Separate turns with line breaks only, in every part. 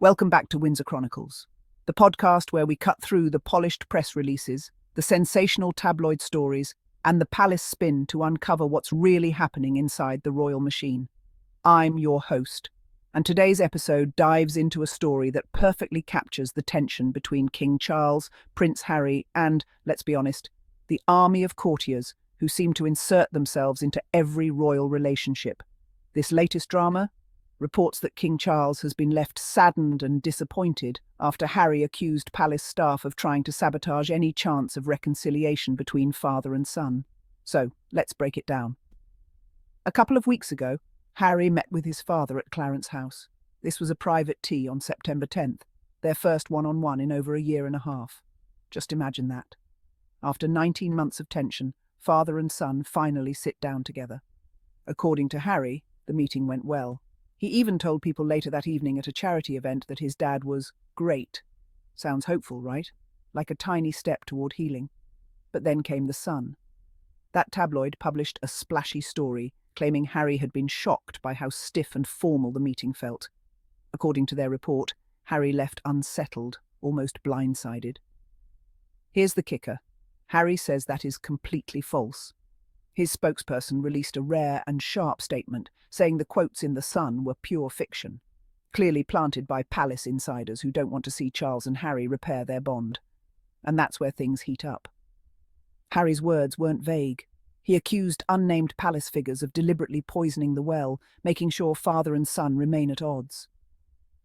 Welcome back to Windsor Chronicles, the podcast where we cut through the polished press releases, the sensational tabloid stories, and the palace spin to uncover what's really happening inside the royal machine. I'm your host, and today's episode dives into a story that perfectly captures the tension between King Charles, Prince Harry, and, let's be honest, the army of courtiers who seem to insert themselves into every royal relationship. This latest drama reports that King Charles has been left saddened and disappointed after Harry accused palace staff of trying to sabotage any chance of reconciliation between father and son. So, let's break it down. A couple of weeks ago, Harry met with his father at Clarence House. This was a private tea on September 10th, their first one-on-one in over a year and a half. Just imagine that. After 19 months of tension, father and son finally sit down together. According to Harry, the meeting went well. He even told people later that evening at a charity event that his dad was great. Sounds hopeful, right? Like a tiny step toward healing. But then came the sun. That tabloid published a splashy story claiming Harry had been shocked by how stiff and formal the meeting felt. According to their report, Harry left unsettled, almost blindsided. Here's the kicker. Harry says that is completely false. His spokesperson released a rare and sharp statement, saying the quotes in The Sun were pure fiction, clearly planted by palace insiders who don't want to see Charles and Harry repair their bond. And that's where things heat up. Harry's words weren't vague. He accused unnamed palace figures of deliberately poisoning the well, making sure father and son remain at odds.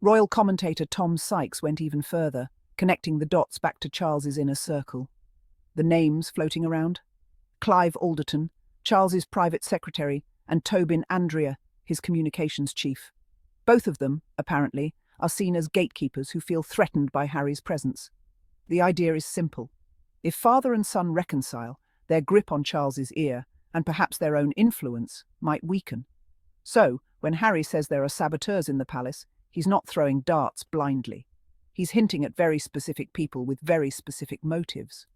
Royal commentator Tom Sykes went even further, connecting the dots back to Charles's inner circle. The names floating around? Clive Alderton, Charles's private secretary, and Tobin Andrea, his communications chief. Both of them, apparently, are seen as gatekeepers who feel threatened by Harry's presence. The idea is simple. If father and son reconcile, their grip on Charles's ear, and perhaps their own influence, might weaken. So, when Harry says there are saboteurs in the palace, he's not throwing darts blindly. He's hinting at very specific people with very specific motives.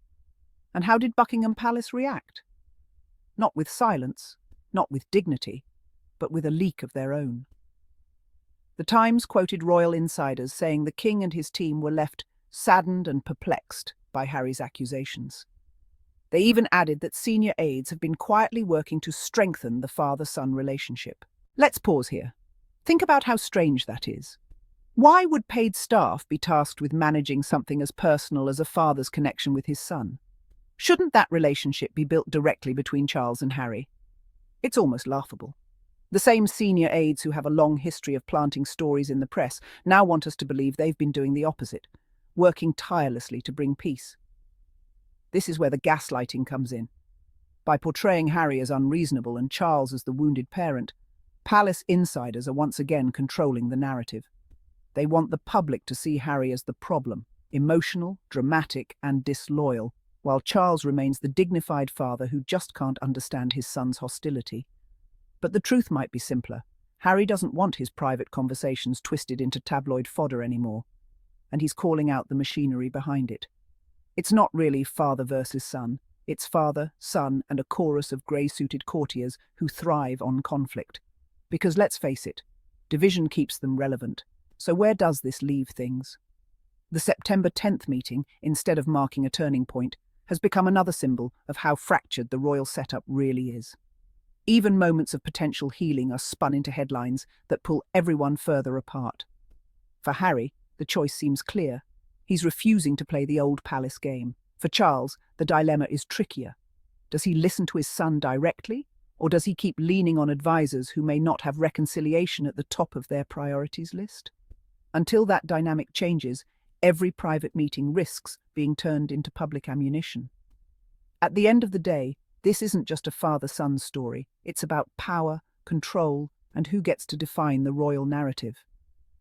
And how did Buckingham Palace react? Not with silence, not with dignity, but with a leak of their own. The Times quoted royal insiders saying the king and his team were left saddened and perplexed by Harry's accusations. They even added that senior aides have been quietly working to strengthen the father-son relationship. Let's pause here. Think about how strange that is. Why would paid staff be tasked with managing something as personal as a father's connection with his son? Shouldn't that relationship be built directly between Charles and Harry? It's almost laughable. The same senior aides who have a long history of planting stories in the press now want us to believe they've been doing the opposite, working tirelessly to bring peace. This is where the gaslighting comes in. By portraying Harry as unreasonable and Charles as the wounded parent, palace insiders are once again controlling the narrative. They want the public to see Harry as the problem, emotional, dramatic, and disloyal, while Charles remains the dignified father who just can't understand his son's hostility. But the truth might be simpler. Harry doesn't want his private conversations twisted into tabloid fodder anymore, and he's calling out the machinery behind it. It's not really father versus son. It's father, son, and a chorus of grey-suited courtiers who thrive on conflict. Because let's face it, division keeps them relevant. So where does this leave things? The September 10th meeting, instead of marking a turning point, has become another symbol of how fractured the royal setup really is. Even moments of potential healing are spun into headlines that pull everyone further apart. For Harry, the choice seems clear. He's refusing to play the old palace game. For Charles, the dilemma is trickier. Does he listen to his son directly, or does he keep leaning on advisors who may not have reconciliation at the top of their priorities list? Until that dynamic changes, every private meeting risks being turned into public ammunition. At the end of the day, this isn't just a father-son story. It's about power, control, and who gets to define the royal narrative.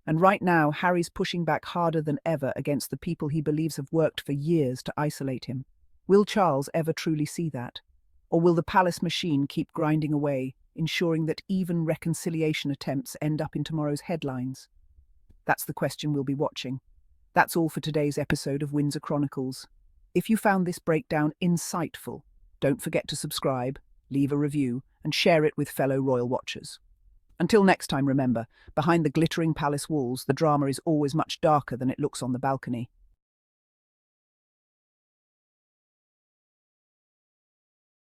And right now, Harry's pushing back harder than ever against the people he believes have worked for years to isolate him. Will Charles ever truly see that? Or will the palace machine keep grinding away, ensuring that even reconciliation attempts end up in tomorrow's headlines? That's the question we'll be watching. That's all for today's episode of Windsor Chronicles. If you found this breakdown insightful, don't forget to subscribe, leave a review, and share it with fellow royal watchers. Until next time, remember, behind the glittering palace walls, the drama is always much darker than it looks on the balcony.